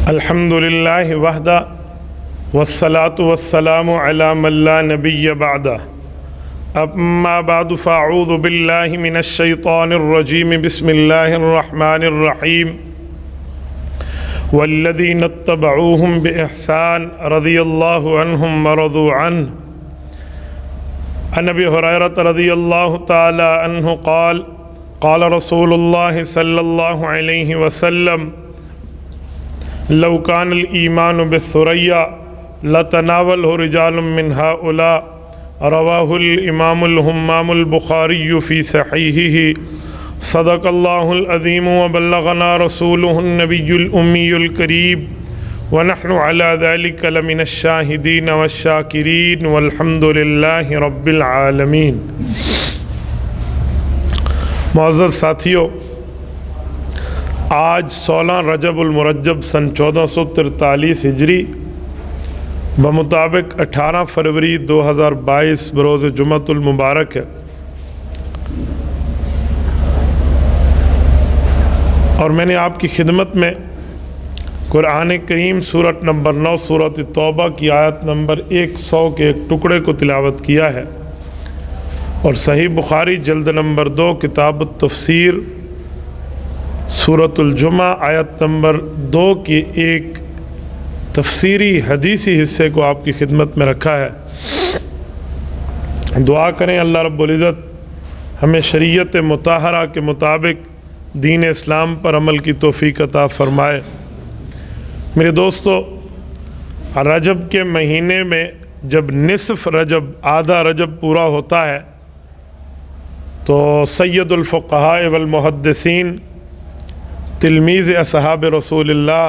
الحمد للہ وحدہ والصلاة والسلام علی من لا نبی بعدہ اما بعد فاعوذ باللہ من الشیطان الرجیم بسم اللہ الرحمن الرحیم والذین اتبعوہم بإحسان رضی اللہ عنہم ورضوا عنہ عن ابی ہریرہ رضی اللہ تعالی عنہ قال قال رسول اللہ صلی اللہ علیہ وسلم لو كان الإيمان بالثريا لتناوله رجال من هؤلاء رواه الإمام الهمام البخاري في صحيحه صدق الله العظيم وبلغنا رسوله النبي الأمي الكريم ونحن على ذلك لمن الشاهدين والشاكرين والحمد لله رب العالمين۔ معزز ساتھیو، آج 16 رجب المرجب سن 1443 ہجری بمطابق 18 فروری 2022 بروز جمعۃ المبارک ہے، اور میں نے آپ کی خدمت میں قرآن کریم سورت نمبر 9 سورت توبہ کی آیت نمبر 100 کے ایک ٹکڑے کو تلاوت کیا ہے، اور صحیح بخاری جلد نمبر 2 کتاب التفسیر سورۃ الجمعہ آیت نمبر 2 کی ایک تفسیری حدیثی حصے کو آپ کی خدمت میں رکھا ہے۔ دعا کریں اللہ رب العزت ہمیں شریعت مطہرہ کے مطابق دین اسلام پر عمل کی توفیق عطا فرمائے۔ میرے دوستو، رجب کے مہینے میں جب نصف رجب، آدھا رجب پورا ہوتا ہے تو سید الفقہاء والمحدثین، تلمیذ اصحاب رسول اللہ،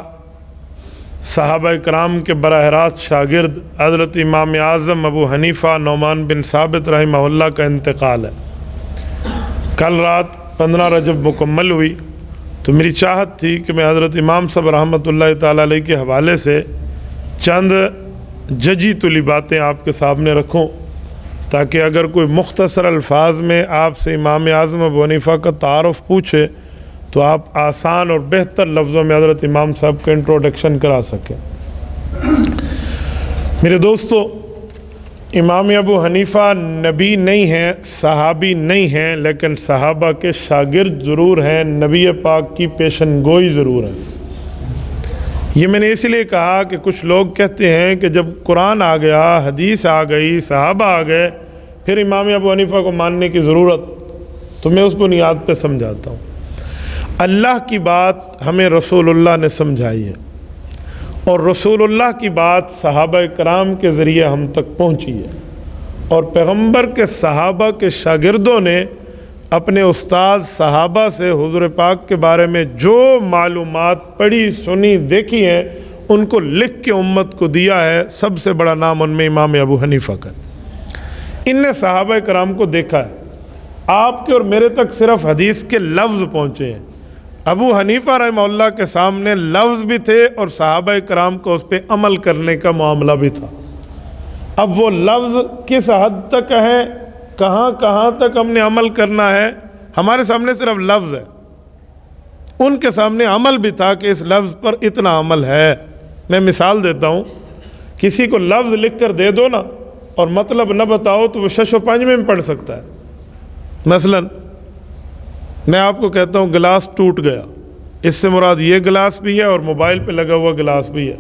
صحابہ کرام کے براہ راست شاگرد حضرت امام اعظم ابو حنیفہ نعمان بن ثابت رحمہ اللہ کا انتقال ہے۔ کل رات 15 رجب مکمل ہوئی تو میری چاہت تھی کہ میں حضرت امام صاحب رحمۃ اللہ تعالیٰ علیہ کے حوالے سے چند ججی تلی باتیں آپ کے سامنے رکھوں، تاکہ اگر کوئی مختصر الفاظ میں آپ سے امام اعظم ابو حنیفہ کا تعارف پوچھے تو آپ آسان اور بہتر لفظوں میں حضرت امام صاحب کا انٹروڈکشن کرا سکیں۔ میرے دوستو، امام ابو حنیفہ نبی نہیں ہیں، صحابی نہیں ہیں، لیکن صحابہ کے شاگرد ضرور ہیں، نبی پاک کی پیشن گوئی ضرور ہے۔ یہ میں نے اس لیے کہا کہ کچھ لوگ کہتے ہیں کہ جب قرآن آ گیا، حدیث آ گئی، صحابہ آ گئے، پھر امام ابو حنیفہ کو ماننے کی ضرورت، تو میں اس بنیاد پہ سمجھاتا ہوں۔ اللہ کی بات ہمیں رسول اللہ نے سمجھائی ہے، اور رسول اللہ کی بات صحابہ کرام کے ذریعے ہم تک پہنچی ہے، اور پیغمبر کے صحابہ کے شاگردوں نے اپنے استاد صحابہ سے حضور پاک کے بارے میں جو معلومات پڑھی، سنی، دیکھی ہیں، ان کو لکھ کے امت کو دیا ہے۔ سب سے بڑا نام ان میں امام ابو حنیفہ کا۔ ان نے صحابہ کرام کو دیکھا ہے، آپ کے اور میرے تک صرف حدیث کے لفظ پہنچے ہیں۔ ابو حنیفہ رحمہ اللہ کے سامنے لفظ بھی تھے اور صحابہ کرام کو اس پہ عمل کرنے کا معاملہ بھی تھا۔ اب وہ لفظ کس حد تک ہے، کہاں کہاں تک ہم نے عمل کرنا ہے، ہمارے سامنے صرف لفظ ہے، ان کے سامنے عمل بھی تھا کہ اس لفظ پر اتنا عمل ہے۔ میں مثال دیتا ہوں، کسی کو لفظ لکھ کر دے دو نا اور مطلب نہ بتاؤ تو وہ شش و پنجویں میں پڑھ سکتا ہے۔ مثلاً میں آپ کو کہتا ہوں گلاس ٹوٹ گیا، اس سے مراد یہ گلاس بھی ہے اور موبائل پہ لگا ہوا گلاس بھی ہے۔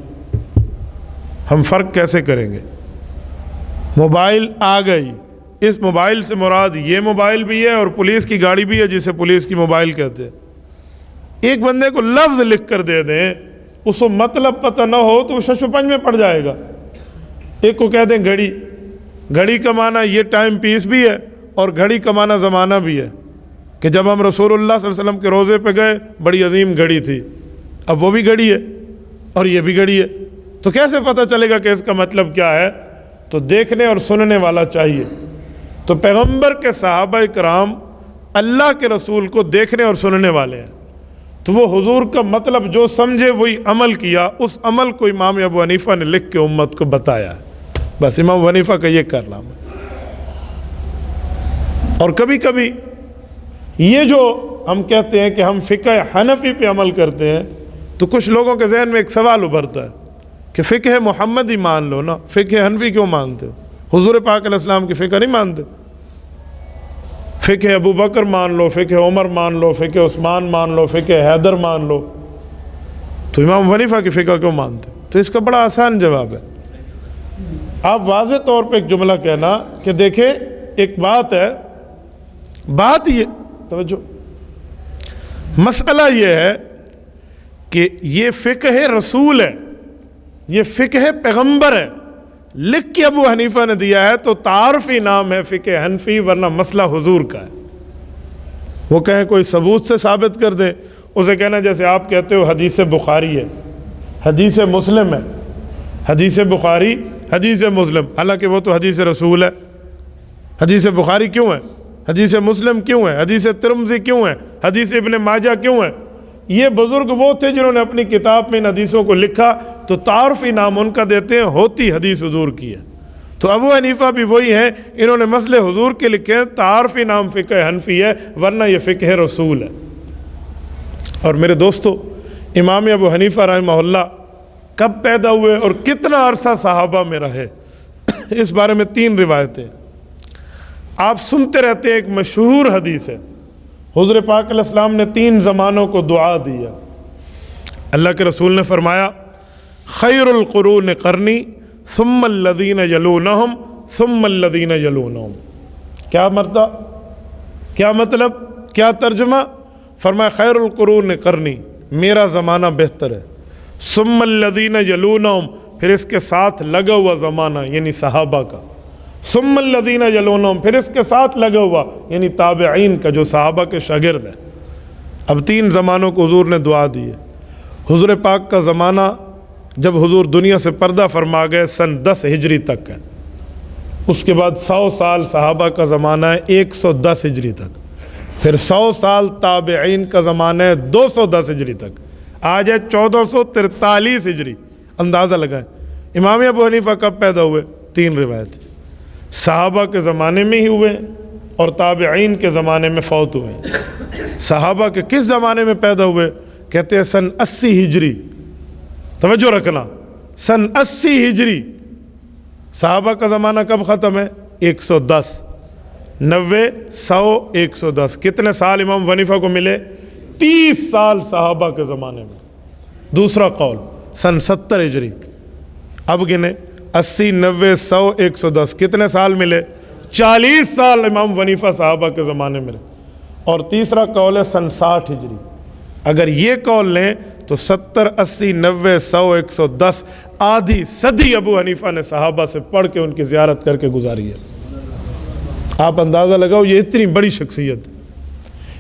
ہم فرق کیسے کریں گے؟ موبائل آ گئی، اس موبائل سے مراد یہ موبائل بھی ہے اور پولیس کی گاڑی بھی ہے جسے پولیس کی موبائل کہتے ہیں۔ ایک بندے کو لفظ لکھ کر دے دیں، اس کو مطلب پتہ نہ ہو تو وہ شش و پنج میں پڑ جائے گا۔ ایک کو کہہ دیں گھڑی، گھڑی کا معنی یہ ٹائم پیس بھی ہے اور گھڑی کا معنی زمانہ بھی ہے، کہ جب ہم رسول اللہ صلی اللہ علیہ وسلم کے روضے پہ گئے بڑی عظیم گھڑی تھی، اب وہ بھی گھڑی ہے اور یہ بھی گھڑی ہے، تو کیسے پتہ چلے گا کہ اس کا مطلب کیا ہے؟ تو دیکھنے اور سننے والا چاہیے۔ تو پیغمبر کے صحابہ کرام اللہ کے رسول کو دیکھنے اور سننے والے ہیں، تو وہ حضور کا مطلب جو سمجھے وہی عمل کیا، اس عمل کو امام ابو حنیفہ نے لکھ کے امت کو بتایا ہے۔ بس امام ابو حنیفہ کا یہ کارنامہ ہے۔ اور کبھی کبھی یہ جو ہم کہتے ہیں کہ ہم فقہ حنفی پہ عمل کرتے ہیں، تو کچھ لوگوں کے ذہن میں ایک سوال ابھرتا ہے کہ فقہ محمد ہی مان لو نا، فقہ حنفی کیوں مانتے ہو؟ حضور پاک علیہ السلام کی فقہ نہیں مانتے؟ فقہ ابو بکر مان لو، فقہ عمر مان لو، فقہ عثمان مان لو، فقہ حیدر مان لو، تو امام حنیفہ کی فقہ کیوں مانتے؟ تو اس کا بڑا آسان جواب ہے، آپ واضح طور پہ ایک جملہ کہنا کہ دیکھیں ایک بات ہے، بات یہ توجہ، مسئلہ یہ ہے کہ یہ فقہ رسول ہے، یہ فقہ پیغمبر ہے، لکھ کے ابو حنیفہ نے دیا ہے تو تعارفی نام ہے فقہ حنفی، ورنہ مسئلہ حضور کا ہے۔ وہ کہیں کوئی ثبوت سے ثابت کر دیں، اسے کہنا جیسے آپ کہتے ہو حدیث بخاری ہے، حدیث مسلم ہے، حدیث بخاری حدیث مسلم، حالانکہ وہ تو حدیث رسول ہے۔ حدیث بخاری کیوں ہے؟ حدیث مسلم کیوں ہے؟ حدیث ترمذی کیوں ہے؟ حدیث ابن ماجہ کیوں ہے؟ یہ بزرگ وہ تھے جنہوں نے اپنی کتاب میں ان حدیثوں کو لکھا، تو تعارفی نام ان کا دیتے ہیں، ہوتی حدیث حضور کی ہے۔ تو ابو حنیفہ بھی وہی ہیں، انہوں نے مسئلے حضور کے لکھے ہیں، تعارفی نام فقہ حنفی ہے، ورنہ یہ فقہ رسول ہے۔ اور میرے دوستو، امام ابو حنیفہ رحمہ اللہ کب پیدا ہوئے اور کتنا عرصہ صحابہ میں رہے، اس بارے میں 3 روایتیں آپ سنتے رہتے ہیں۔ ایک مشہور حدیث ہے، حضور پاک علیہ السلام نے 3 زمانوں کو دعا دیا۔ اللہ کے رسول نے فرمایا خیر القرون قرنی ثم الذین یلونہم ثم الذین یلونہم۔ کیا مطلب، کیا ترجمہ؟ فرمایا خیر القرون قرنی، میرا زمانہ بہتر ہے، ثم الذین یلونہم، پھر اس کے ساتھ لگا ہوا زمانہ یعنی صحابہ کا، ثم الذین یلونہم، پھر اس کے ساتھ لگا ہوا یعنی تابعین کا جو صحابہ کے شاگرد ہیں۔ اب 3 زمانوں کو حضور نے دعا دی ہے۔ حضور پاک کا زمانہ جب حضور دنیا سے پردہ فرما گئے سن 10 ہجری تک ہے، اس کے بعد 100 سال صحابہ کا زمانہ ہے 110 ہجری تک، پھر 100 سال تابعین کا زمانہ ہے 210 ہجری تک، آج ہے 1443 ہجری۔ اندازہ لگائیں امام ابو حنیفہ کب پیدا ہوئے؟ 3 روایت، صحابہ کے زمانے میں ہی ہوئے اور تابعین کے زمانے میں فوت ہوئے ہیں۔ صحابہ کے کس زمانے میں پیدا ہوئے؟ کہتے ہیں سن 80 ہجری، توجہ رکھنا، سن 80 ہجری۔ صحابہ کا زمانہ کب ختم ہے؟ 110، 90، 100، 110، کتنے سال امام حنیفہ کو ملے؟ 30 سال صحابہ کے زمانے میں۔ دوسرا قول سن 70 ہجری، اب گنے 80، 90، 100، 110، کتنے سال ملے؟ 40 سال امام حنیفہ صحابہ کے زمانے میں۔ اور تیسرا قول ہے سن 60 ہجری۔ اگر یہ قول لیں تو 70، 80، 90، 100، 110، آدھی صدی ابو حنیفہ نے صحابہ سے پڑھ کے ان کی زیارت کر کے گزاری ہے۔ آپ اندازہ لگاؤ یہ اتنی بڑی شخصیت،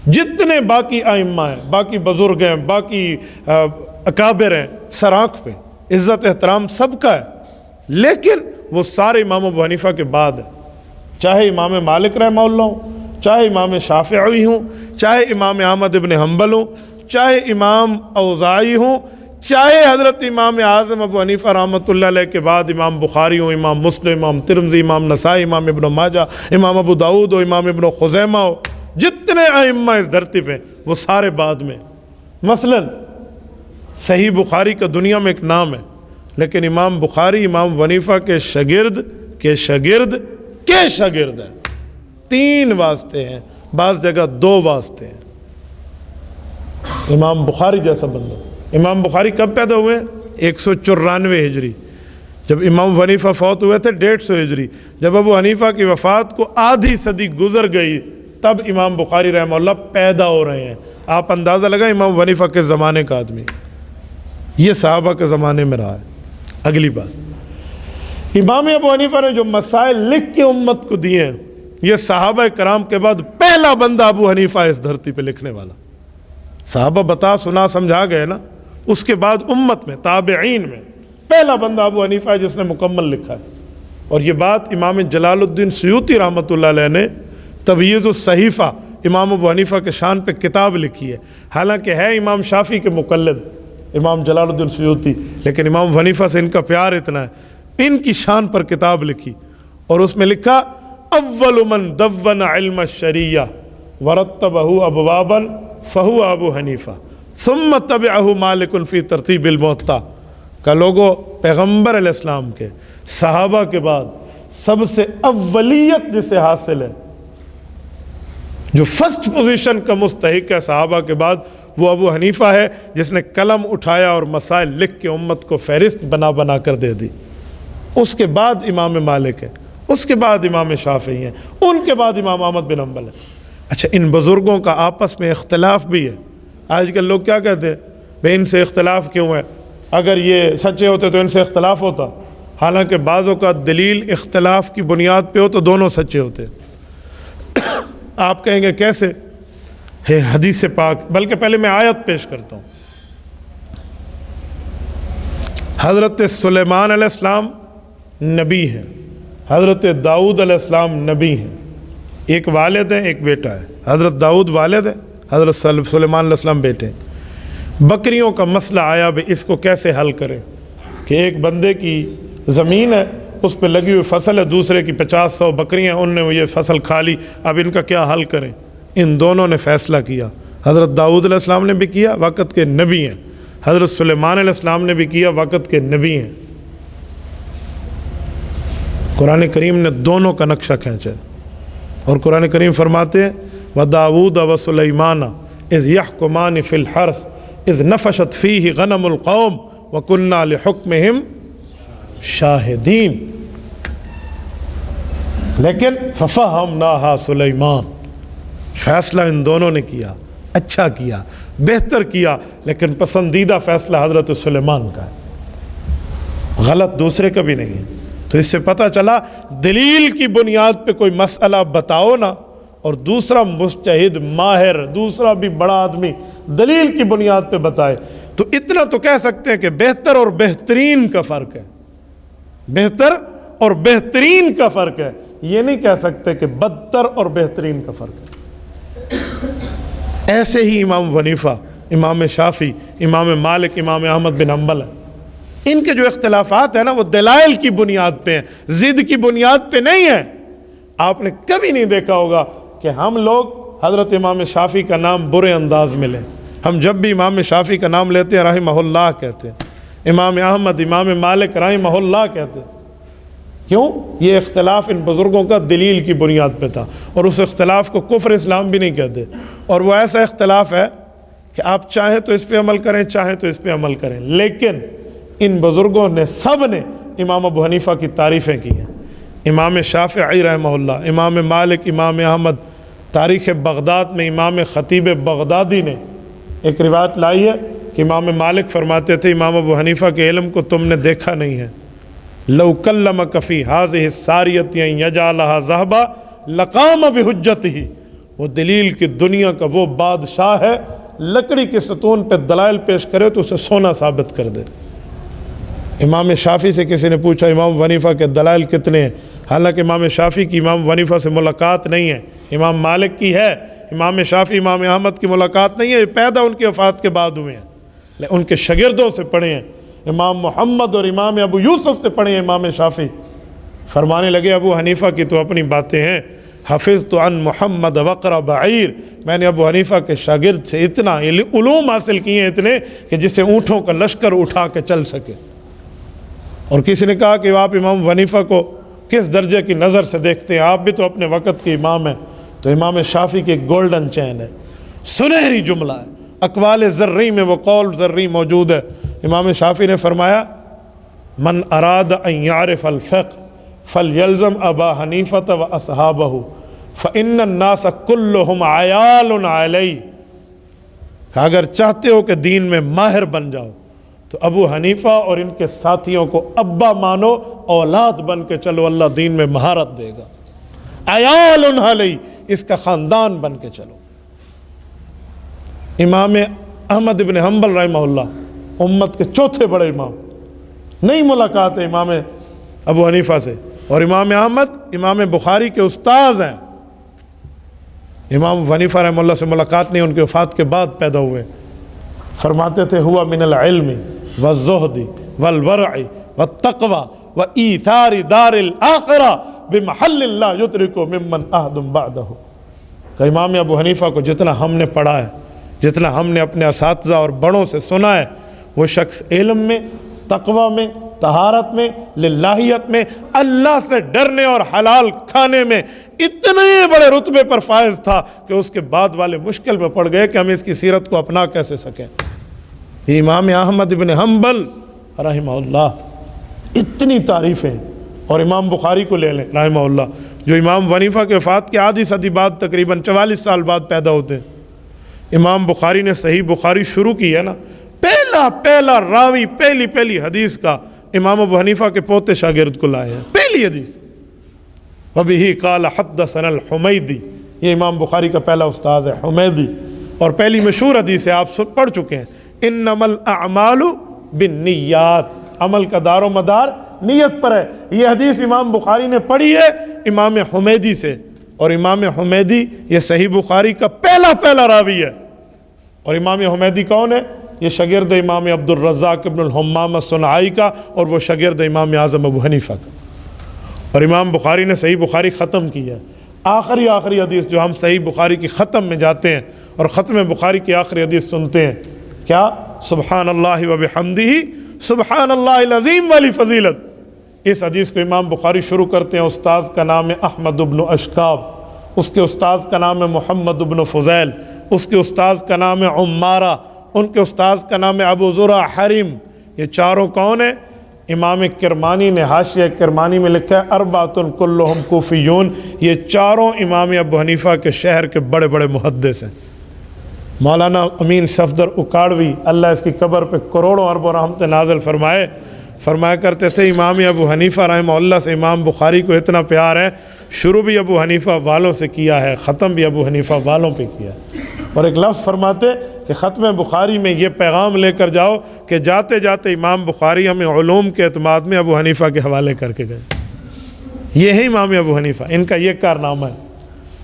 جتنے باقی ائمہ ہیں، باقی بزرگ ہیں، باقی اکابر ہیں، سر آنکھ پہ عزت احترام سب کا ہے، لیکن وہ سارے امام ابو حنیفہ کے بعد ہیں، چاہے امام مالک رحمہ اللہ ہوں، چاہے امام شافعی ہوں، چاہے امام احمد ابن حنبل ہوں، چاہے امام اوزاعی ہوں، چاہے حضرت امام اعظم ابو حنیفہ رحمۃ اللہ علیہ کے بعد امام بخاری ہوں، امام مسلم، امام ترمذی، امام نسائی، امام ابن ماجہ، امام ابو داؤد ہو، امام ابن خزیمہ ہو، جتنے ائمہ اس دھرتی پہ وہ سارے بعد میں۔ مثلا صحیح بخاری کا دنیا میں ایک نام ہے، لیکن امام بخاری امام حنیفہ کے شاگرد کے شاگرد کے شاگرد ہیں۔ 3 واسطے ہیں، بعض جگہ 2 واسطے ہیں۔ امام بخاری جیسا بندہ، امام بخاری کب پیدا ہوئے؟ 194 ہجری، جب امام حنیفہ فوت ہوئے تھے 150 ہجری، جب ابو حنیفہ کی وفات کو آدھی صدی گزر گئی تب امام بخاری رحمہ اللہ پیدا ہو رہے ہیں۔ آپ اندازہ لگائیں امام حنیفہ کے زمانے کا آدمی، یہ صحابہ کے زمانے میں رہا ہے۔ اگلی بات، امام ابو حنیفہ نے جو مسائل لکھ کے امت کو دیے ہیں، یہ صحابہ کرام کے بعد پہلا بندہ ابو حنیفہ اس دھرتی پہ لکھنے والا۔ صحابہ بتا سنا سمجھا گئے نا، اس کے بعد امت میں تابعین میں پہلا بندہ ابو حنیفہ ہے جس نے مکمل لکھا ہے۔ اور یہ بات امام جلال الدین سیوطی رحمۃ اللہ علیہ نے تبییض الصحیفہ امام ابو حنیفہ کے شان پہ کتاب لکھی ہے، حالانکہ ہے امام شافعی کے مقلد امام جلال الدین سیوطی، لیکن امام حنیفہ سے ان کا پیار اتنا ہے، ان کی شان پر کتاب لکھی اور اس میں لکھا اول من دون علم الشریعہ ورتبہ ابوابا فہو ابو حنیفہ۔ ثم تبعہ مالک فی ترتیب الموطا کہ لوگوں پیغمبر علیہ السلام کے صحابہ کے بعد سب سے اولیت جسے حاصل ہے، جو فرسٹ پوزیشن کا مستحق ہے صحابہ کے بعد، وہ ابو حنیفہ ہے، جس نے قلم اٹھایا اور مسائل لکھ کے امت کو فہرست بنا بنا کر دے دی۔ اس کے بعد امام مالک ہے، اس کے بعد امام شافعی ہیں، ان کے بعد امام احمد بن حنبل ہے۔ اچھا، ان بزرگوں کا آپس میں اختلاف بھی ہے۔ آج کل لوگ کیا کہتے ہیں، بھئی ان سے اختلاف کیوں ہے؟ اگر یہ سچے ہوتے تو ان سے اختلاف ہوتا۔ حالانکہ بعضوں کا دلیل اختلاف کی بنیاد پہ ہو تو دونوں سچے ہوتے۔ آپ کہیں گے کیسے؟ ہے حدیث پاک، بلکہ پہلے میں آیت پیش کرتا ہوں۔ حضرت سلیمان علیہ السلام نبی ہیں، حضرت داؤد علیہ السلام نبی ہیں، ایک والد ہیں ایک بیٹا ہے۔ حضرت داؤد والد ہے، حضرت سلیمان علیہ السلام بیٹے ہیں۔ بکریوں کا مسئلہ آیا، بھی اس کو کیسے حل کریں، کہ ایک بندے کی زمین ہے، اس پہ لگی ہوئی فصل ہے، دوسرے کی 50-100 بکریاں، ان نے یہ فصل کھا لی، اب ان کا کیا حل کریں؟ ان دونوں نے فیصلہ کیا۔ حضرت داؤد علیہ السلام نے بھی کیا، وقت کے نبی ہیں، حضرت سلیمان علیہ السلام نے بھی کیا، وقت کے نبی ہیں۔ قرآن کریم نے دونوں کا نقشہ کھینچا، اور قرآن کریم فرماتے ہیں وَدَاوُودَ وَسُلَيْمَانَ اِذْ يَحْكُمَانِ فِي الْحَرْثِ اِذْ نَفَشَتْ فِيهِ غَنَمُ الْقَوْمِ وَكُنَّا لِحُكْمِهِمْ شَاهِدِينَ۔ لیکن فَفَهَمْنَاهَا سُلَيْمان، فیصلہ ان دونوں نے کیا، اچھا کیا، بہتر کیا، لیکن پسندیدہ فیصلہ حضرت سلیمان کا ہے، غلط دوسرے کا بھی نہیں ہے۔ تو اس سے پتہ چلا دلیل کی بنیاد پہ کوئی مسئلہ بتاؤ نا، اور دوسرا مجتہد ماہر، دوسرا بھی بڑا آدمی دلیل کی بنیاد پہ بتائے، تو اتنا تو کہہ سکتے ہیں کہ بہتر اور بہترین کا فرق ہے، بہتر اور بہترین کا فرق ہے، یہ نہیں کہہ سکتے کہ بدتر اور بہترین کا فرق ہے۔ ایسے ہی امام حنیفہ، امام شافعی، امام مالک، امام احمد بن حنبل ہیں، ان کے جو اختلافات ہیں نا وہ دلائل کی بنیاد پہ ہیں، ضد کی بنیاد پہ نہیں ہیں۔ آپ نے کبھی نہیں دیکھا ہوگا کہ ہم لوگ حضرت امام شافعی کا نام برے انداز میں لیں۔ ہم جب بھی امام شافعی کا نام لیتے ہیں رحمہ اللہ کہتے ہیں، امام احمد، امام مالک رحمہ اللہ کہتے ہیں۔ کیوں؟ یہ اختلاف ان بزرگوں کا دلیل کی بنیاد پہ تھا، اور اس اختلاف کو کفر اسلام بھی نہیں کہتے، اور وہ ایسا اختلاف ہے کہ آپ چاہیں تو اس پہ عمل کریں، چاہیں تو اس پہ عمل کریں، لیکن ان بزرگوں نے سب نے امام ابو حنیفہ کی تعریفیں کی ہیں۔ امام شافعی رحمہ اللہ، امام مالک، امام احمد، تاریخ بغداد میں امام خطیب بغدادی نے ایک روایت لائی ہے کہ امام مالک فرماتے تھے امام ابو حنیفہ کے علم کو تم نے دیکھا نہیں ہے، لو کلمک فی ہذہ الساریۃ یجعلھا ذہبا لقام بحجتہ، وہ دلیل کی دنیا کا وہ بادشاہ ہے، لکڑی کے ستون پہ دلائل پیش کرے تو اسے سونا ثابت کر دے۔ امام شافعی سے کسی نے پوچھا امام حنیفہ کے دلائل کتنے ہیں، حالانکہ امام شافعی کی امام حنیفہ سے ملاقات نہیں ہے، امام مالک کی ہے، امام شافعی امام احمد کی ملاقات نہیں ہے، یہ پیدا ان کی وفات کے بعد ہوئے ہیں، ان کے شاگردوں سے پڑھے ہیں، امام محمد اور امام ابو یوسف سے پڑھے ہیں امام شافعی۔ فرمانے لگے ابو حنیفہ کی تو اپنی باتیں ہیں، حفظت عن محمد وقر بعیر، میں نے ابو حنیفہ کے شاگرد سے اتنا علوم حاصل کیے ہیں، اتنے کہ جسے اونٹوں کا لشکر اٹھا کے چل سکے۔ اور کسی نے کہا کہ آپ امام حنیفہ کو کس درجے کی نظر سے دیکھتے ہیں، آپ بھی تو اپنے وقت کے امام ہیں، تو امام شافعی کی ایک گولڈن چین ہے، سنہری جملہ ہے، اقوال زرعی میں وہ قول زرعی موجود ہے۔ امام شافعی نے فرمایا من اراد ان یعرف الفقہ فلیلزم ابا حنیفہ و اصحابہ فإن الناس کلہم عیال علیہ، کہ اگر چاہتے ہو کہ دین میں ماہر بن جاؤ تو ابو حنیفہ اور ان کے ساتھیوں کو ابا مانو، اولاد بن کے چلو، اللہ دین میں مہارت دے گا، عیال علیہ، اس کا خاندان بن کے چلو۔ امام احمد بن حنبل رحمہ اللہ امت کے چوتھے بڑے امام، نہیں ملاقات ہے امام ابو حنیفہ سے، اور امام احمد امام بخاری کے استاذ ہیں، امام حنیفہ رحمہ اللہ سے ملاقات نہیں، ان کی وفات کے بعد پیدا ہوئے۔ فرماتے تھے ہوا من العلم والزہد والورع والتقوی وایثار دار الاخرہ بمحل اللہ یدرک ممن احد بعدہ، کہ امام ابو حنیفہ کو جتنا ہم نے پڑھا ہے جتنا ہم نے اپنے اساتذہ اور بڑوں سے سنا ہے، وہ شخص علم میں، تقوی میں، طہارت میں، للہیت میں، اللہ سے ڈرنے اور حلال کھانے میں اتنے بڑے رتبے پر فائز تھا کہ اس کے بعد والے مشکل میں پڑ گئے کہ ہم اس کی سیرت کو اپنا کیسے سکیں۔ یہ امام احمد بن حنبل رحمہ اللہ، اتنی تعریفیں۔ اور امام بخاری کو لے لیں رحمہ اللہ، جو امام حنیفہ کے وفات کے آدھی صدی بعد تقریباً 44 سال بعد پیدا ہوتے ہیں۔ امام بخاری نے صحیح بخاری شروع کی ہے نا، پہلا راوی پہلی حدیث کا امام ابو حنیفہ کے پوتے شاگرد کو لائے ہیں، پہلی حدیث۔ وَبِهِ قَالَ حَدَّثَنَا الْحُمَيْدِي، یہ امام بخاری کا پہلا استاذ ہے حمیدی، اور پہلی مشہور حدیث ہے، آپ سب پڑھ چکے ہیں، اِنَّمَا الْأَعْمَالُ بِالنِّيَّاتِ، عمل کا دار و مدار نیت پر ہے۔ یہ حدیث امام بخاری نے پڑھی ہے امام حمیدی سے، اور امام حمیدی یہ صحیح بخاری کا پہلا راوی ہے۔ اور امام حمیدی کون ہے؟ یہ شاگرد امام عبد الرزاق ابن الحمام الصنعائی کا، اور وہ شاگرد امام اعظم ابو حنیفہ کا۔ اور امام بخاری نے صحیح بخاری ختم کی ہے۔ آخری حدیث جو ہم صحیح بخاری کی ختم میں جاتے ہیں اور ختم بخاری کی آخری حدیث سنتے ہیں، کیا؟ سبحان اللہ و بحمدہ سبحان اللہ العظیم والی فضیلت۔ اس حدیث کو امام بخاری شروع کرتے ہیں، استاذ کا نام ہے احمد بن اشکاب، اس کے استاذ کا نام ہے محمد بن فضیل، اس کے استاذ کا نام ہے عمارہ، ان کے استاذ کا نام ہے ابو زرع حرم۔ یہ چاروں کون ہیں؟ امام کرمانی نے حاشیہ کرمانی میں لکھا ہے اربعۃ کلہم کوفیون، یہ چاروں امام ابو حنیفہ کے شہر کے بڑے محدث ہیں۔ مولانا امین صفدر اکاڑوی، اللہ اس کی قبر پہ کروڑوں اربوں رحمت نازل فرمایا کرتے تھے، امام ابو حنیفہ رحمہ اللہ سے امام بخاری کو اتنا پیار ہے، شروع بھی ابو حنیفہ والوں سے کیا ہے، ختم بھی ابو حنیفہ والوں پہ کیا ہے۔ اور ایک لفظ فرماتے کہ ختم بخاری میں یہ پیغام لے کر جاؤ کہ جاتے جاتے امام بخاری ہمیں علوم کے اعتماد میں ابو حنیفہ کے حوالے کر کے گئے۔ یہ ہے امام ابو حنیفہ، ان کا یہ کارنامہ ہے۔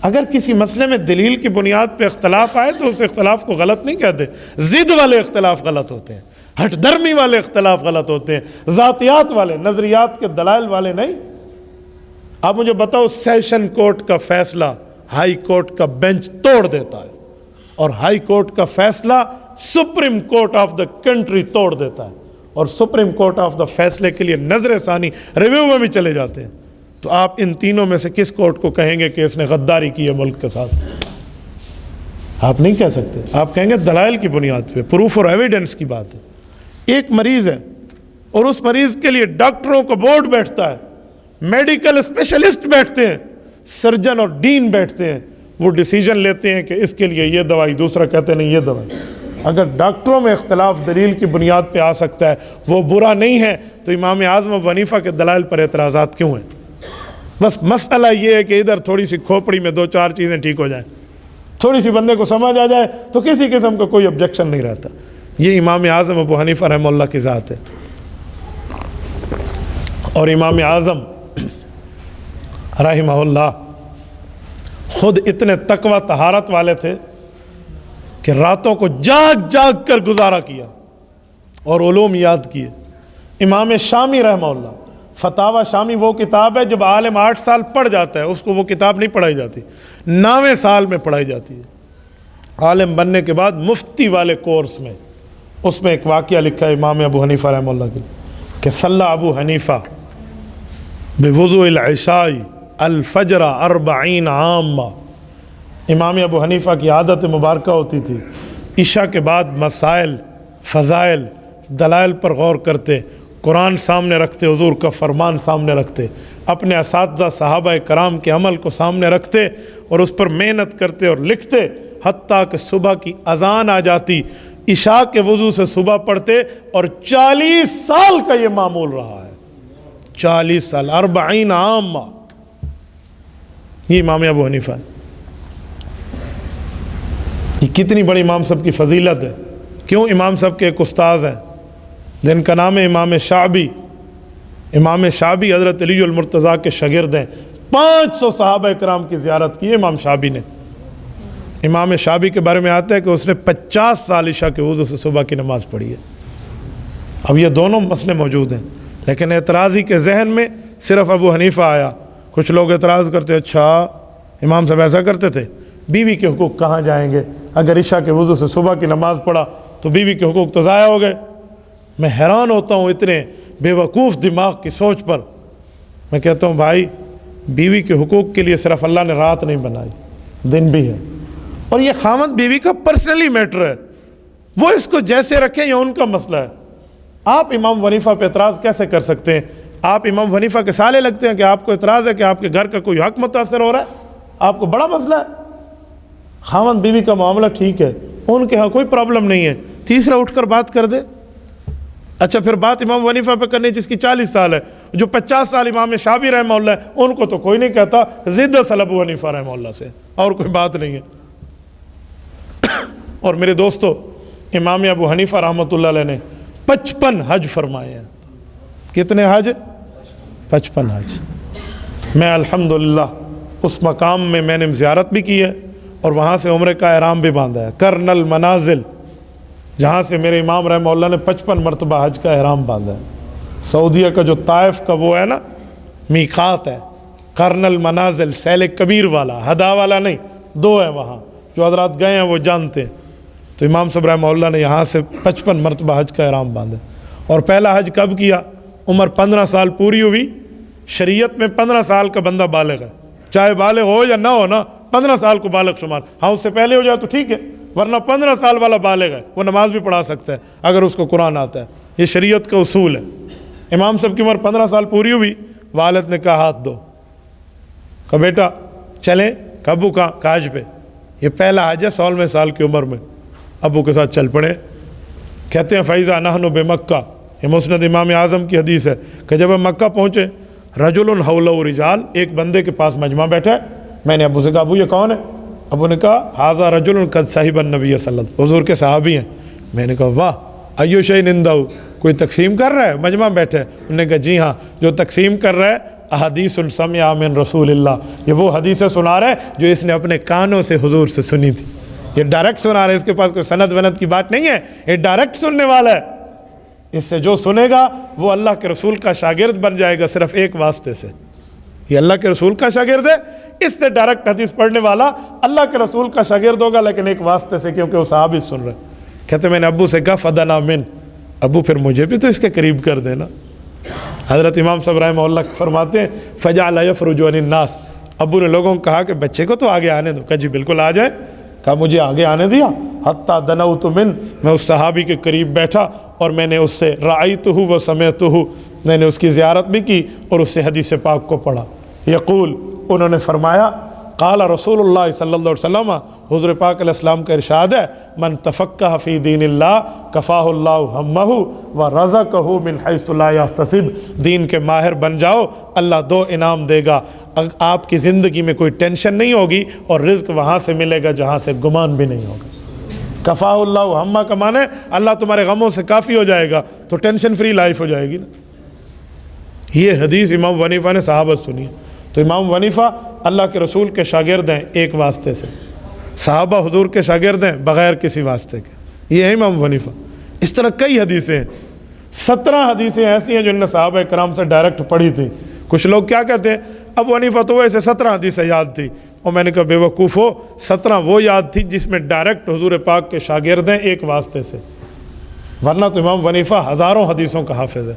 اگر کسی مسئلے میں دلیل کی بنیاد پہ اختلاف آئے تو اس اختلاف کو غلط نہیں کہتے، ضد والے اختلاف غلط ہوتے ہیں، ہٹ درمی والے اختلاف غلط ہوتے ہیں، ذاتیات والے، نظریات کے دلائل والے نہیں۔ آپ مجھے بتاؤ، سیشن کورٹ کا فیصلہ ہائی کورٹ کا بینچ توڑ دیتا ہے، اور ہائی کورٹ کا فیصلہ supreme court of the country توڑ دیتا ہے، اور سپریم کورٹ آف دا فیصلے کے لیے نظر ثانی ریویو میں بھی چلے جاتے ہیں، تو آپ ان تینوں میں سے کس کورٹ کو کہیں گے کہ اس نے غداری کی ہے ملک کے ساتھ؟ آپ نہیں کہہ سکتے، آپ کہیں گے دلائل کی بنیاد پہ، پروف اور ایویڈنس کی بات ہے۔ ایک مریض ہے اور اس مریض کے لیے ڈاکٹروں کا بورڈ بیٹھتا ہے، میڈیکل اسپیشلسٹ بیٹھتے ہیں، سرجن اور ڈین بیٹھتے ہیں، وہ ڈیسیجن لیتے ہیں کہ اس کے لیے یہ دوائی، دوسرا کہتے ہیں نہیں یہ دوائی۔ اگر ڈاکٹروں میں اختلاف دلیل کی بنیاد پہ آ سکتا ہے، وہ برا نہیں ہے، تو امام اعظم ابو حنیفہ کے دلائل پر اعتراضات کیوں ہیں؟ بس مسئلہ یہ ہے کہ ادھر تھوڑی سی کھوپڑی میں دو چار چیزیں ٹھیک ہو جائیں، تھوڑی سی بندے کو سمجھ آ جائے تو کسی قسم کا کوئی آبجیکشن نہیں رہتا۔ یہ امام اعظم ابو حنیفہ رحمہ اللہ کی ذات ہے۔ اور امام اعظم رحمہ اللہ خود اتنے تقوی طہارت والے تھے کہ راتوں کو جاگ کر گزارا کیا اور علوم یاد کیے۔ امام شامی رحمہ اللہ، فتاوی شامی وہ کتاب ہے جب عالم 8 سال پڑھ جاتا ہے اس کو وہ کتاب نہیں پڑھائی جاتی، 9ویں سال میں پڑھائی جاتی ہے۔ عالم بننے کے بعد مفتی والے کورس میں، اس میں ایک واقعہ لکھا ہے امام ابو حنیفہ رحمہ اللہ کے کہ صلی ابو حنیفہ بوضوء العشاء الفجر 40 عامہ۔ امام ابو حنیفہ کی عادت مبارکہ ہوتی تھی، عشاء کے بعد مسائل، فضائل، دلائل پر غور کرتے، قرآن سامنے رکھتے، حضور کا فرمان سامنے رکھتے، اپنے اساتذہ صحابہ کرام کے عمل کو سامنے رکھتے اور اس پر محنت کرتے اور لکھتے، حتیٰ کہ صبح کی اذان آ جاتی، عشاء کے وضو سے صبح پڑھتے، اور 40 سال کا یہ معمول رہا ہے، 40 سال 40 عامہ۔ یہ امام ابو حنیفہ ہے۔ یہ کتنی بڑی امام صاحب کی فضیلت ہے۔ کیوں؟ امام صاحب کے ایک استاذ ہیں جن کا نام ہے امام شعبی۔ امام شعبی حضرت علی المرتضیٰ کے شاگرد ہیں، 500 صحابہ کرام کی زیارت کی ہے امام شعبی نے۔ امام شعبی کے بارے میں آتا ہے کہ اس نے 50 سال عشاء کے وضو سے صبح کی نماز پڑھی ہے۔ اب یہ دونوں مسئلے موجود ہیں، لیکن اعتراضی کے ذہن میں صرف ابو حنیفہ آیا۔ کچھ لوگ اعتراض کرتے، اچھا امام صاحب ایسا کرتے تھے، بیوی کے حقوق کہاں جائیں گے؟ اگر عشاء کے وضو سے صبح کی نماز پڑھا تو بیوی کے حقوق تو ضائع ہو گئے۔ میں حیران ہوتا ہوں اتنے بے وقوف دماغ کی سوچ پر۔ میں کہتا ہوں بھائی، بیوی کے حقوق کے لیے صرف اللہ نے رات نہیں بنائی، دن بھی ہے، اور یہ خامد بیوی کا پرسنلی میٹر ہے، وہ اس کو جیسے رکھیں یہ ان کا مسئلہ ہے۔ آپ امام حنیفہ پہ اعتراض کیسے کر سکتے ہیں؟ آپ امام حنیفہ کے سالے لگتے ہیں کہ آپ کو اعتراض ہے کہ آپ کے گھر کا کوئی حق متاثر ہو رہا ہے؟ آپ کو بڑا مسئلہ ہے۔ خامد بیوی کا معاملہ ٹھیک ہے، ان کے ہاں کوئی پرابلم نہیں ہے، تیسرا اٹھ کر بات کر دے۔ اچھا پھر بات امام حنیفہ پہ کرنی جس کی 40 سال ہے، جو 50 سال امام شافعی رحمہ اللہ ہے، ان کو تو کوئی نہیں کہتا، ضد اصل ابو حنیفہ رحمہ اللہ سے، اور کوئی بات نہیں ہے۔ اور میرے دوستو، امام ابو حنیفہ رحمۃ اللہ علیہ نے 55 حج فرمائے ہیں۔ کتنے حج؟ 55 حج۔ میں الحمدللہ اس مقام میں نے زیارت بھی کی ہے اور وہاں سے عمرے کا احرام بھی باندھا ہے، کرن المنازل، جہاں سے میرے امام رحمہ اللہ نے 55 مرتبہ حج کا احرام باندھا ہے۔ سعودیہ کا جو طائف کا وہ ہے نا میقات ہے، کرن المنازل، سیل کبیر والا، ہدا والا نہیں، 2 ہے وہاں، جو حضرات گئے ہیں وہ جانتے ہیں۔ تو امام صاحب رحمہ اللہ نے یہاں سے 55 مرتبہ حج کا احرام باندھا، اور پہلا حج کب کیا؟ عمر 15 سال پوری ہوئی۔ شریعت میں 15 سال کا بندہ بالغ ہے، چاہے بالغ ہو یا نہ ہو نا، 15 سال کو بالغ شمار، ہاں اس سے پہلے ہو جائے تو ٹھیک ہے، ورنہ 15 سال والا بالغ ہے، وہ نماز بھی پڑھا سکتا ہے اگر اس کو قرآن آتا ہے۔ یہ شریعت کا اصول ہے۔ امام صاحب کی عمر 15 سال پوری ہوئی، والد نے کہا ہاتھ دو، کہا بیٹا چلیں، ابو کہاں؟ کہا حج پہ۔ یہ پہلا حج ہے 16ویں سال کی عمر میں، ابو کے ساتھ چل پڑے۔ کہتے ہیں فَإِذَا نَحْنُ بِمَكَّةَ، یہ مسند امام اعظم کی حدیث ہے کہ جب ہم مکہ پہنچے، رجل حولہ رجال، ایک بندے کے پاس مجمع بیٹھا ہے۔ میں نے ابو سے کہا ابو یہ کون ہے؟ ابو نے کہا ھذا رجل قد صحب النبی صلی اللہ علیہ وسلم، حضور کے صحابی ہیں۔ میں نے کہا واہ، ایو شیء عندہ، کوئی تقسیم کر رہا ہے؟ مجمع بیٹھے۔ انہوں نے کہا جی ہاں، جو تقسیم کر رہا ہے احادیث سمعها من رسول اللہ، یہ وہ حدیثیں سنا رہا ہے جو اس نے اپنے کانوں سے حضور سے سنی تھی۔ یہ ڈائریکٹ سنا رہا ہے، اس کے پاس کوئی سند وند کی بات نہیں ہے، یہ ڈائریکٹ سننے والا ہے۔ اس سے جو سنے گا وہ اللہ کے رسول کا شاگرد بن جائے گا، صرف ایک واسطے سے۔ یہ اللہ کے رسول کا شاگرد ہے، اس سے ڈائریکٹ حدیث پڑھنے والا اللہ کے رسول کا شاگرد ہوگا، لیکن ایک واسطے سے، کیونکہ وہ صحابی سن رہے۔ کہتے میں نے ابو سے کہا فدنا من، ابو پھر مجھے بھی تو اس کے قریب کر دینا۔ حضرت امام صاحب رحمہ اللہ فرماتے ہیں فجعل یفرج عن الناس، ابو نے لوگوں کو کہا کہ بچے کو تو آگے آنے دو۔ کہا جی بالکل آ جائے۔ کہا مجھے آگے آنے دیا، حتیٰ دنوت من، میں اس صحابی کے قریب بیٹھا اور میں نے اس سے رأیتہ و سمعتہ، میں نے اس کی زیارت بھی کی اور اس سے حدیث پاک کو پڑھا۔ یقول، انہوں نے فرمایا قال رسول اللہ صلی اللہ علیہ وسلم، حضور پاک علیہ السلام کا ارشاد ہے من تفقہ فی دین اللہ کفاہ اللہ ہمہ ورزقہ من حیث لا یحتسب، دین کے ماہر بن جاؤ، اللہ 2 انعام دے گا، آپ کی زندگی میں کوئی ٹینشن نہیں ہوگی اور رزق وہاں سے ملے گا جہاں سے گمان بھی نہیں ہوگا۔ کفاہ اللہ ہمہ کا معنی ہے اللہ تمہارے غموں سے کافی ہو جائے گا، تو ٹینشن فری لائف ہو جائے گی نا۔ یہ حدیث امام حنیفہ نے صحابہ سنی ہے۔ تو امام حنیفہ اللہ کے رسول کے شاگرد ہیں ایک واسطے سے، صحابہ حضور کے شاگرد ہیں بغیر کسی واسطے کے، یہ ہے امام حنیفہ۔ اس طرح کئی حدیثیں ہیں، 17 حدیثیں ایسی ہیں جن نے صحابہ کرام سے ڈائریکٹ پڑھی تھی۔ کچھ لوگ کیا کہتے ہیں ابو حنیفہ تو ویسے 17 حدیثیں یاد تھی، اور میں نے کہا بے وقوف ہو، 17 وہ یاد تھی جس میں ڈائریکٹ حضور پاک کے شاگرد ہیں ایک واسطے سے، ورنہ تو امام حنیفہ ہزاروں حدیثوں کا حافظ ہے۔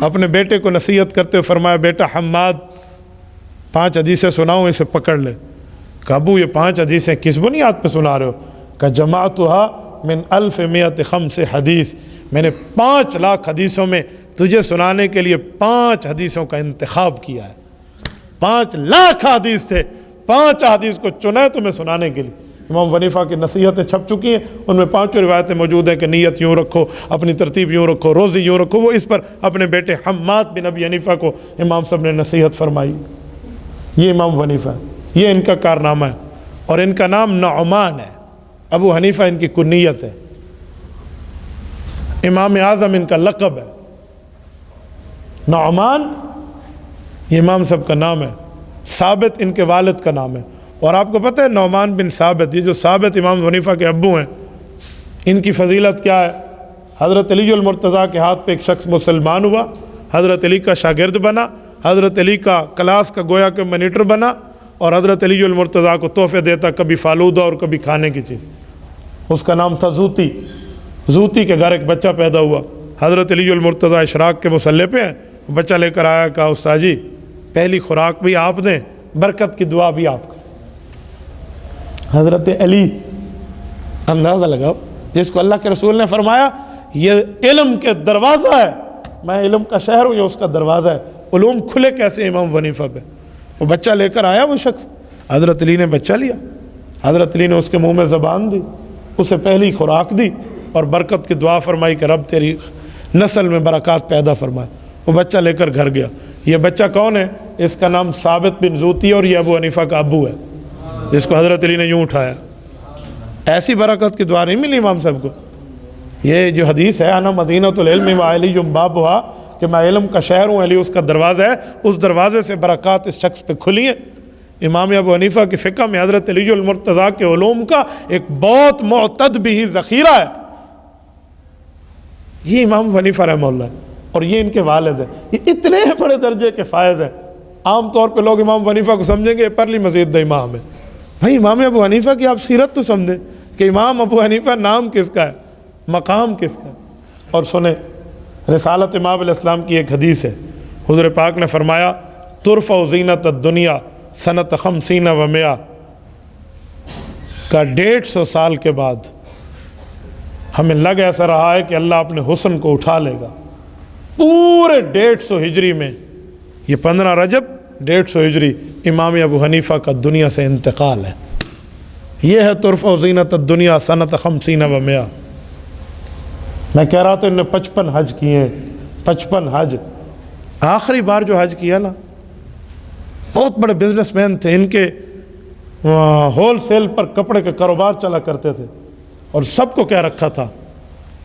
اپنے بیٹے کو نصیحت کرتے ہوئے فرمایا بیٹا حماد 5 حدیثیں سناؤں، اسے پکڑ لے۔ کہ ابو یہ 5 حدیثیں کس بنیاد پہ سنا رہے ہو؟ کہ جماعتها من 1105 حدیث، میں نے 5 لاکھ حدیثوں میں تجھے سنانے کے لیے 5 حدیثوں کا انتخاب کیا ہے۔ 5 لاکھ حدیث تھے، 5 حدیث کو چنا ہے تمہیں سنانے کے لیے۔ امام حنیفہ کی نصیحتیں چھپ چکی ہیں، ان میں 5 روایتیں موجود ہیں کہ نیت یوں رکھو، اپنی ترتیب یوں رکھو، روزی یوں رکھو۔ وہ اس پر اپنے بیٹے حماد بن ابی حنیفہ کو امام صاحب نے نصیحت فرمائی۔ یہ امام حنیفہ، یہ ان کا کارنامہ ہے، اور ان کا نام نعمان ہے۔ ابو حنیفہ ان کی کنیت ہے، امام اعظم ان کا لقب ہے۔ نعمان یہ امام صاحب کا نام ہے، ثابت ان کے والد کا نام ہے۔ اور آپ کو پتہ ہے نعمان بن ثابت، یہ جو ثابت امام حنیفہ کے ابو ہیں، ان کی فضیلت کیا ہے؟ حضرت علی المرتضیٰ کے ہاتھ پہ ایک شخص مسلمان ہوا، حضرت علی کا شاگرد بنا، حضرت علی کا کلاس کا گویا کہ مانیٹر بنا، اور حضرت علی المرتضیٰ کو تحفے دیتا، کبھی فالودہ اور کبھی کھانے کی چیز۔ اس کا نام تھا زوتی. زوتی کے گھر ایک بچہ پیدا ہوا. حضرت علی المرتضیٰ اشراق کے مصلی پہ ہیں. بچہ لے کر آیا, کہا استاد جی پہلی خوراک بھی آپ دیں, برکت کی دعا بھی آپ کریں. حضرت علی اندازہ لگاؤ, جس کو اللہ کے رسول نے فرمایا یہ علم کے دروازہ ہے, میں علم کا شہر ہوں, یہ اس کا دروازہ ہے, علوم کھلے کیسے امام ابو حنیفہ پہ. وہ بچہ لے کر آیا وہ شخص, حضرت علی نے بچہ لیا, حضرت علی نے اس کے منہ میں زبان دی, اسے پہلی خوراک دی اور برکت کی دعا فرمائی کہ رب تیری نسل میں برکات پیدا فرمائے. وہ بچہ لے کر گھر گیا. یہ بچہ کون ہے؟ اس کا نام ثابت بن زوتی اور یہ ابو حنیفہ کا ابو ہے, جس کو حضرت علی نے یوں اٹھایا. ایسی برکت کی دعا نہیں ملی امام صاحب کو. یہ جو حدیث ہے انا مدینۃ العلم وعلی بابھا, کہ میں علم کا شہر ہوں, علی اس کا دروازہ ہے, اس دروازے سے برکات اس شخص پہ کھلی ہیں. امام ابو حنیفہ کی فقہ میں حضرت علی المرتضیٰ کے علوم کا ایک بہت معتد بھی ذخیرہ ہے. یہ امام ابو حنیفہ رحمہ اللہ ہے اور یہ ان کے والد ہیں. یہ اتنے بڑے درجے کے فائز ہیں. عام طور پہ لوگ امام ابو حنیفہ کو سمجھیں گے پرلی مزید دا امام ہے. بھائی امام ابو حنیفہ کی آپ سیرت تو سمجھیں کہ امام ابو حنیفہ نام کس کا ہے, مقام کس کا ہے. اور سنیں رسالت امام علیہ السلام کی ایک حدیث ہے. حضور پاک نے فرمایا ترفع زینت الدنیا سنت 50 و 100 کا 150 سال کے بعد ہمیں لگ ایسا رہا ہے کہ اللہ اپنے حسن کو اٹھا لے گا. پورے 150 ہجری میں, یہ 15 رجب 150 ہجری, امام ابو حنیفہ کا دنیا سے انتقال ہے. یہ ہے ترفع زینت الدنیا سنت 50 و 100. میں کہہ رہا تھا انہوں نے 55 حج کیے, 55 حج. آخری بار جو حج کیا نا, بہت بڑے بزنس مین تھے, ان کے ہول سیل پر کپڑے کے کاروبار چلا کرتے تھے, اور سب کو کہہ رکھا تھا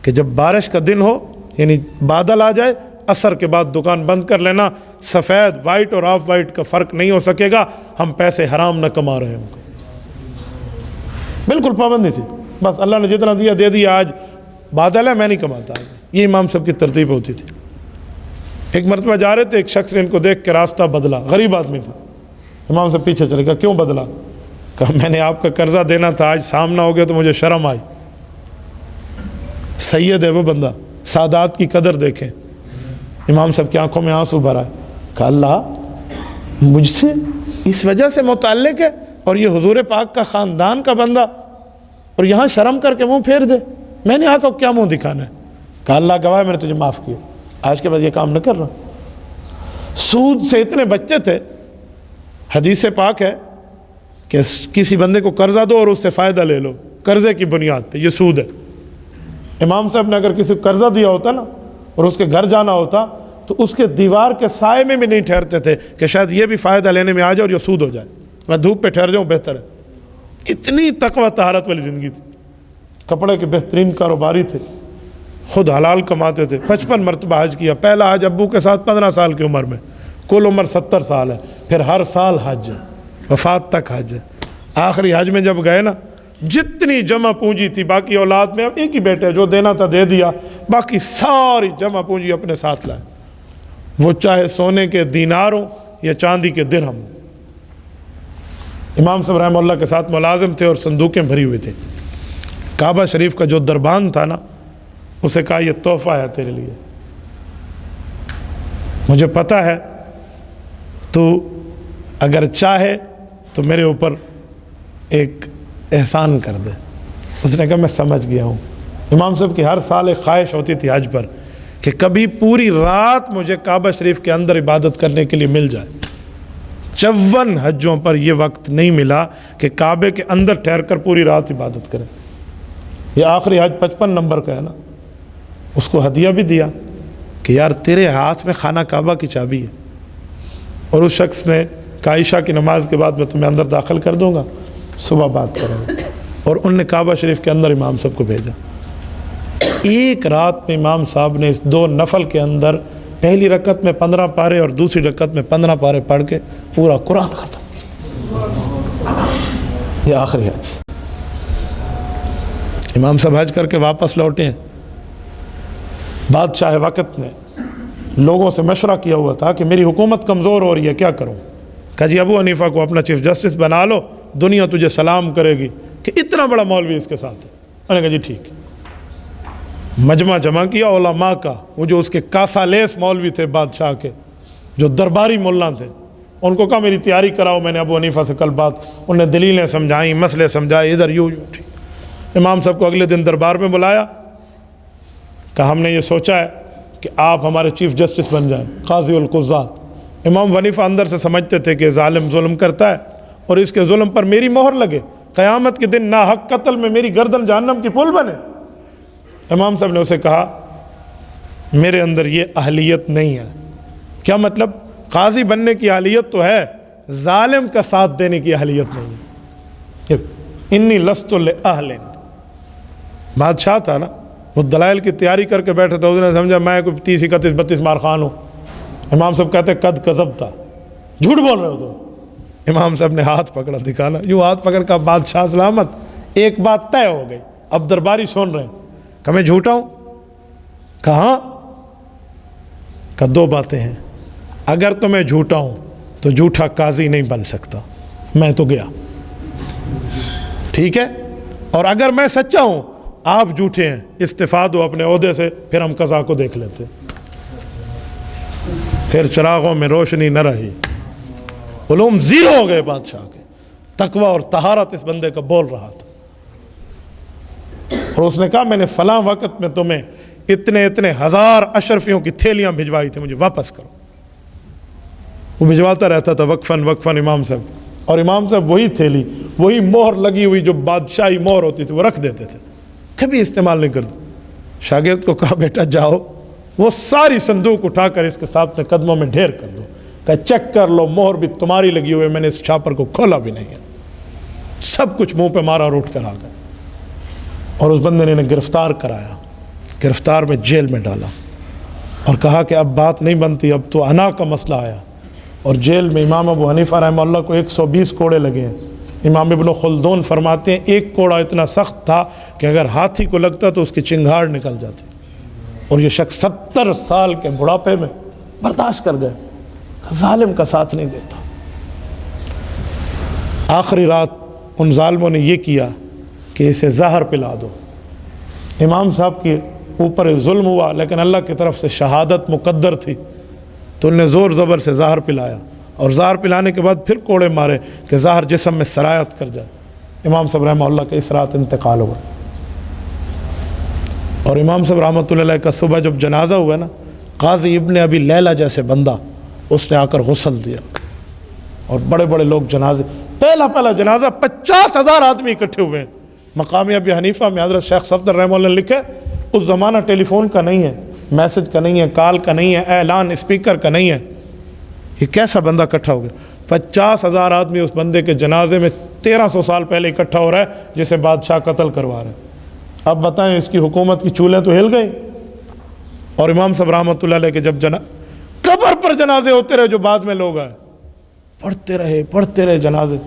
کہ جب بارش کا دن ہو, یعنی بادل آ جائے, عصر کے بعد دکان بند کر لینا, سفید وائٹ اور آف وائٹ کا فرق نہیں ہو سکے گا, ہم پیسے حرام نہ کما رہے ہیں. بالکل پابندی تھی, بس اللہ نے جتنا دیا دے دیا, آج بادل ہے میں نہیں کماتا. یہ امام صاحب کی ترتیب ہوتی تھی. ایک مرتبہ جا رہے تھے, ایک شخص نے ان کو دیکھ کے راستہ بدلا, غریب آدمی تھا. امام صاحب پیچھے چلے گا, کیوں بدلا؟ کہا میں نے آپ کا قرضہ دینا تھا, آج سامنا ہو گیا تو مجھے شرم آئی. سید ہے وہ بندہ, سادات کی قدر دیکھیں. امام صاحب کی آنکھوں میں آنسو بھر آئے. کہا اللہ مجھ سے اس وجہ سے متعلق ہے, اور یہ حضور پاک کا خاندان کا بندہ, اور یہاں شرم کر کے منہ پھیر دے, میں نے آنکھوں کیا منہ دکھانا ہے؟ کہا اللہ گواہ میں نے تجھے معاف کیا, آج کے بعد یہ کام نہ کر رہا. سود سے اتنے بچے تھے, حدیث پاک ہے کہ کسی بندے کو قرضہ دو اور اس سے فائدہ لے لو, قرضے کی بنیاد پہ, یہ سود ہے. امام صاحب نے اگر کسی کو قرضہ دیا ہوتا نا اور اس کے گھر جانا ہوتا تو اس کے دیوار کے سائے میں بھی نہیں ٹھہرتے تھے کہ شاید یہ بھی فائدہ لینے میں آ جائے اور یہ سود ہو جائے, میں دھوپ پہ ٹھہر جاؤں بہتر ہے. اتنی تقوی طہارت والی زندگی تھی. کپڑے کے بہترین کاروباری تھے, خود حلال کماتے تھے. 55 مرتبہ حج کیا. پہلا حج ابو کے ساتھ 15 سال کی عمر میں, کل عمر 70 سال ہے. پھر ہر سال حج ہے, وفات تک حج ہے. آخری حج میں جب گئے نا, جتنی جمع پونجی تھی, باقی اولاد میں اب ایک ہی بیٹے جو دینا تھا دے دیا, باقی ساری جمع پونجی اپنے ساتھ لائے. وہ چاہے سونے کے دینار ہوں یا چاندی کے درہم. امام صاحب رحمہ اللہ کے ساتھ ملازم تھے اور صندوقیں بھری ہوئی تھیں. کعبہ شریف کا جو دربان تھا نا, اسے کہا یہ تحفہ ہے تیرے لیے, مجھے پتہ ہے تو اگر چاہے تو میرے اوپر ایک احسان کر دے. اس نے کہا میں سمجھ گیا ہوں. امام صاحب کی ہر سال ایک خواہش ہوتی تھی حج پر کہ کبھی پوری رات مجھے کعبہ شریف کے اندر عبادت کرنے کے لیے مل جائے. 54 حجوں پر یہ وقت نہیں ملا کہ کعبے کے اندر ٹھہر کر پوری رات عبادت کریں. یہ آخری حج 55 نمبر کا ہے نا, اس کو ہدیہ بھی دیا کہ یار تیرے ہاتھ میں خانہ کعبہ کی چابی ہے. اور اس شخص نے کہا عشاء کی نماز کے بعد میں تمہیں اندر داخل کر دوں گا, صبح بات کریں گے. اور ان نے کعبہ شریف کے اندر امام صاحب کو بھیجا. ایک رات میں امام صاحب نے اس 2 نفل کے اندر پہلی رکعت میں 15 پارے اور دوسری رکعت میں 15 پارے پڑھ کے پورا قرآن ختم کیا. یہ آخری حج. امام صاحب حج کر کے واپس لوٹے ہیں. بادشاہ وقت نے لوگوں سے مشورہ کیا ہوا تھا کہ میری حکومت کمزور ہو رہی ہے, کیا کروں؟ کہا جی ابو حنیفہ کو اپنا چیف جسٹس بنا لو, دنیا تجھے سلام کرے گی کہ اتنا بڑا مولوی اس کے ساتھ ہے. انہوں نے کہا جی ٹھیک. مجمع جمع کیا علماء کا، وہ جو اس کے کاسالیس مولوی تھے بادشاہ کے، جو درباری مولانا تھے، ان کو کہا میری تیاری کراؤ. میں نے ابو حنیفہ سے کل بات، انہیں دلیلیں سمجھائیں، مسئلے سمجھائے، ادھر یوں ٹھیک. امام صاحب کو اگلے دن دربار میں بلایا، کہا ہم نے یہ سوچا ہے کہ آپ ہمارے چیف جسٹس بن جائیں، قاضی القضات. امام حنیفہ اندر سے سمجھتے تھے کہ ظالم ظلم کرتا ہے اور اس کے ظلم پر میری مہر لگے، قیامت کے دن ناحق قتل میں میری گردن جہنم کی پل بنے. امام صاحب نے اسے کہا میرے اندر یہ اہلیت نہیں ہے. کیا مطلب؟ قاضی بننے کی اہلیت تو ہے، ظالم کا ساتھ دینے کی اہلیت نہیں ہے. انی لست لأہل. بادشاہ تھا نا، وہ دلائل کی تیاری کر کے بیٹھا تھا، اس نے سمجھا میں کوئی 30 31 32 مار خان ہوں. امام صاحب کہتے قد کذبتا، جھوٹ بول رہے ہو تو. امام صاحب نے ہاتھ پکڑا، دکھانا یوں ہاتھ پکڑ کا، بادشاہ سلامت. ایک بات طے ہو گئی، اب درباری سن رہے ہیں کہ میں جھوٹا ہوں. کہاں؟ کہ دو باتیں ہیں، اگر تو میں جھوٹا ہوں تو جھوٹا قاضی نہیں بن سکتا، میں تو گیا، ٹھیک ہے؟ اور اگر میں سچا ہوں، آپ جھوٹے ہیں، استعفا دو اپنے عہدے سے، پھر ہم قضا کو دیکھ لیتے. پھر چراغوں میں روشنی نہ رہی، علوم زیرو ہو گئے بادشاہ کے. تقوی اور طہارت اس بندے کا بول رہا تھا. اور اس نے کہا میں نے فلاں وقت میں تمہیں اتنے اتنے ہزار اشرفیوں کی تھیلیاں بھجوائی تھی، مجھے واپس کرو. وہ بھجواتا رہتا تھا وقفاً وقفاً امام صاحب. اور امام صاحب وہی تھیلی، وہی مہر لگی ہوئی جو بادشاہی مہر ہوتی تھی، وہ رکھ دیتے تھے، کبھی استعمال نہیں کرتے. شاگرد کو کہا بیٹا جاؤ، وہ ساری صندوق اٹھا کر اس کے ساتھ اپنے قدموں میں ڈھیر کر دو، کہ چیک کر لو، مہر بھی تمہاری لگی ہوئی، میں نے اس چھاپر کو کھولا بھی نہیں ہے. سب کچھ منہ پہ مارا اور اٹھ کر آ گئے. اور اس بندے نے انہیں گرفتار کرایا، گرفتار میں جیل میں ڈالا، اور کہا کہ اب بات نہیں بنتی، اب تو انا کا مسئلہ آیا. اور جیل میں امام ابو حنیفہ رحمہ اللہ کو 120 کوڑے لگے ہیں. امام ابن خلدون فرماتے ہیں ایک کوڑا اتنا سخت تھا کہ اگر ہاتھی کو لگتا تو اس کی چنگھاڑ نکل جاتی. اور یہ شخص 70 سال کے بڑھاپے میں برداشت کر گئے، ظالم کا ساتھ نہیں دیتا. آخری رات ان ظالموں نے یہ کیا کہ اسے زہر پلا دو. امام صاحب کے اوپر ظلم ہوا، لیکن اللہ کی طرف سے شہادت مقدر تھی، تو انہیں زور زبر سے زہر پلایا. اور زہر پلانے کے بعد پھر کوڑے مارے کہ زہر جسم میں سرایت کر جائے. امام صاحب رحمہ اللہ کا اس رات انتقال ہوا. اور امام صاحب رحمۃ اللہ علیہ کا صبح جب جنازہ ہوا نا، قاضی ابن ابی لیلہ جیسے بندہ اس نے آ کر غسل دیا، اور بڑے بڑے لوگ جنازے، پہلا جنازہ 50,000 آدمی اکٹھے ہوئے ہیں. مقام ابی حنیفہ میں حضرت شیخ صفدر رحمہ اللہ نے لکھے اس زمانہ ٹیلی فون کا نہیں ہے، میسج کا نہیں ہے، کال کا نہیں ہے، اعلان اسپیکر کا نہیں ہے. یہ کیسا بندہ اکٹھا ہو گیا؟ 50,000 آدمی اس بندے کے جنازے میں 1300 سال پہلے اکٹھا ہو رہا ہے، جسے بادشاہ قتل کروا رہے ہیں. اب بتائیں اس کی حکومت کی چولیں تو ہل گئی. اور امام صاحب رحمۃ اللہ علیہ کے جب قبر پر جنازے ہوتے رہے، جو بعد میں لوگ آئے، پڑھتے رہے جنازے.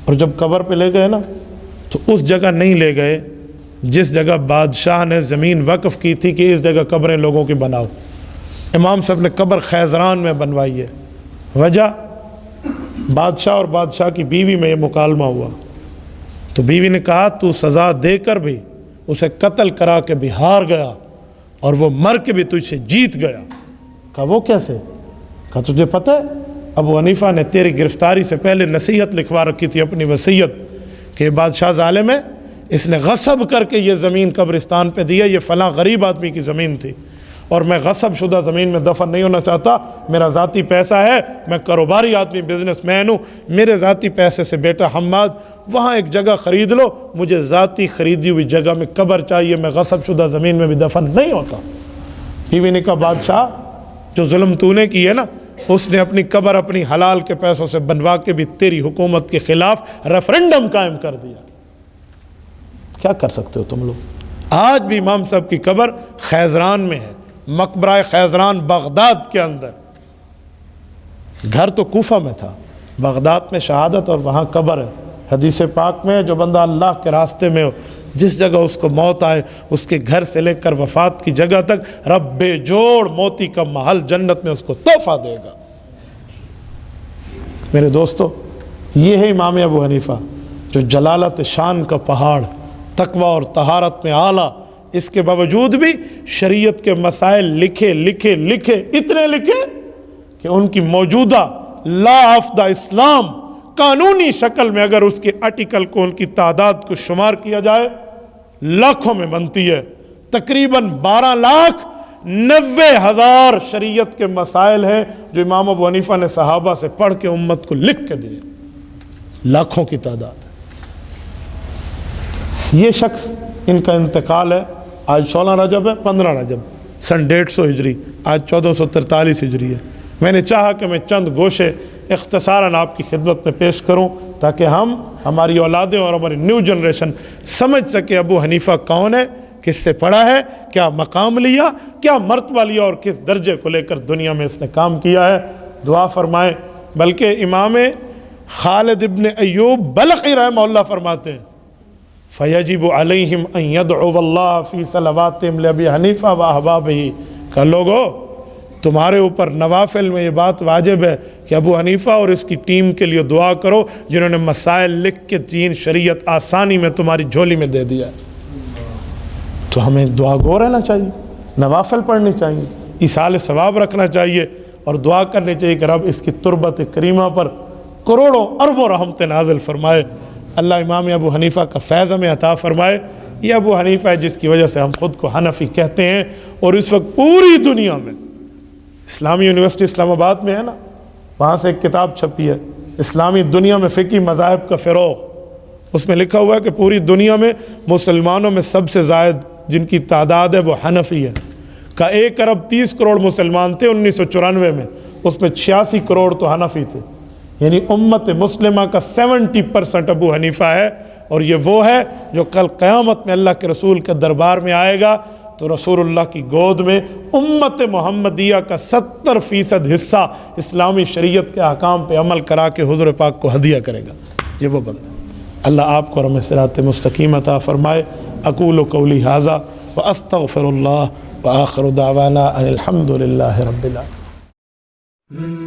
اور جب قبر پہ لے گئے نا، تو اس جگہ نہیں لے گئے جس جگہ بادشاہ نے زمین وقف کی تھی کہ اس جگہ قبریں لوگوں کی بناؤ. امام صاحب نے قبر خیزران میں بنوائی ہے. وجہ بادشاہ اور بادشاہ کی بیوی میں یہ مکالمہ ہوا، تو بیوی نے کہا تو سزا دے کر بھی اسے قتل کرا کے بھی ہار گیا، اور وہ مر کے بھی تجھ سے جیت گیا. کہا وہ کیسے؟ کہا تجھے پتہ ہے ابو حنیفہ نے تیری گرفتاری سے پہلے نصیحت لکھوا رکھی تھی، اپنی وصیت، کہ بادشاہ ظالم ہے، اس نے غصب کر کے یہ زمین قبرستان پہ دی ہے، یہ فلاں غریب آدمی کی زمین تھی، اور میں غصب شدہ زمین میں دفن نہیں ہونا چاہتا. میرا ذاتی پیسہ ہے، میں کاروباری آدمی، بزنس مین ہوں، میرے ذاتی پیسے سے بیٹا حماد وہاں ایک جگہ خرید لو، مجھے ذاتی خریدی ہوئی جگہ میں قبر چاہیے، میں غصب شدہ زمین میں بھی دفن نہیں ہوتا. بیوی نے کہا بادشاہ جو ظلم تو نے کی ہے نا، اس نے اپنی قبر اپنی حلال کے پیسوں سے بنوا کے بھی تیری حکومت کے خلاف ریفرنڈم قائم کر دیا. کیا کر سکتے ہو تم لوگ؟ آج بھی امام صاحب کی قبر خیزران میں ہے، مقبرہ خیزران بغداد کے اندر. گھر تو کوفہ میں تھا، بغداد میں شہادت اور وہاں قبر ہے. حدیث پاک میں جو بندہ اللہ کے راستے میں ہو، جس جگہ اس کو موت آئے، اس کے گھر سے لے کر وفات کی جگہ تک رب بے جوڑ موتی کا محل جنت میں اس کو تحفہ دے گا. میرے دوستو، یہ ہے امام ابو حنیفہ جو جلالت شان کا پہاڑ، تقوی اور طہارت میں اعلیٰ، اس کے باوجود بھی شریعت کے مسائل لکھے اتنے لکھے کہ ان کی موجودہ لا آف دا اسلام قانونی شکل میں اگر اس کے آرٹیکل کو، ان کی تعداد کو شمار کیا جائے لاکھوں میں بنتی ہے۔ تقریباً 12,90,000 شریعت کے مسائل ہیں جو امام ابو حنیفہ نے صحابہ سے پڑھ کے امت کو لکھ کے دیے، لاکھوں کی تعداد ہے۔ یہ شخص، ان کا انتقال ہے آج 16 رجب ہے، 15 رجب سن 150 ہجری، آج 1443 ہجری ہے۔ میں نے چاہا کہ میں چند گوشے اختصاراً آپ کی خدمت میں پیش کروں تاکہ ہماری اولادیں اور ہماری نیو جنریشن سمجھ سکے ابو حنیفہ کون ہے، کس سے پڑھا ہے، کیا مقام لیا، کیا مرتبہ لیا اور کس درجے کو لے کر دنیا میں اس نے کام کیا ہے۔ دعا فرمائیں۔ بلکہ امام خالد ابن ایوب بلخی رحمہ اللہ فرماتے ہیں فَيَجِبُ عَلَيْهِمْ أَن يَدْعُوَ اللَّهَ فِي صَلَوَاتِهِمْ لِأَبِي حنیفہ وَأَحْبَابِهِ کہ لوگو تمہارے اوپر نوافل میں یہ بات واجب ہے کہ ابو حنیفہ اور اس کی ٹیم کے لیے دعا کرو جنہوں نے مسائل لکھ کے دین شریعت آسانی میں تمہاری جھولی میں دے دیا ہے۔ تو ہمیں دعا گو رہنا چاہیے، نوافل پڑھنی چاہیے، ایصال ثواب رکھنا چاہیے اور دعا کرنی چاہیے کہ رب اس کی تربت کریمہ پر کروڑوں اربوں رحمت نازل فرمائے۔ اللہ امام ابو حنیفہ کا فیض ہمیں عطا فرمائے۔ یہ ابو حنیفہ ہے جس کی وجہ سے ہم خود کو حنفی کہتے ہیں، اور اس وقت پوری دنیا میں اسلامی یونیورسٹی اسلام آباد میں ہے نا، وہاں سے ایک کتاب چھپی ہے اسلامی دنیا میں فقہی مذاہب کا فروغ، اس میں لکھا ہوا ہے کہ پوری دنیا میں مسلمانوں میں سب سے زائد جن کی تعداد ہے وہ حنفی ہے کا 1 ارب 30 کروڑ مسلمان تھے 1994 میں، اس میں 86 کروڑ تو حنفی تھے، یعنی امت مسلمہ کا 70% ابو حنیفہ ہے۔ اور یہ وہ ہے جو کل قیامت میں اللہ کے رسول کے دربار میں آئے گا تو رسول اللہ کی گود میں امت محمدیہ کا 70% حصہ اسلامی شریعت کے احکام پہ عمل کرا کے حضور پاک کو ہدیہ کرے گا۔ یہ وہ بندہ۔ اللہ آپ کو اور ہمیں صراط مستقیم عطا فرمائے۔ اقول قولی ھذا واستغفر اللہ وآخر دعوانا ان الحمد للہ رب العالمین۔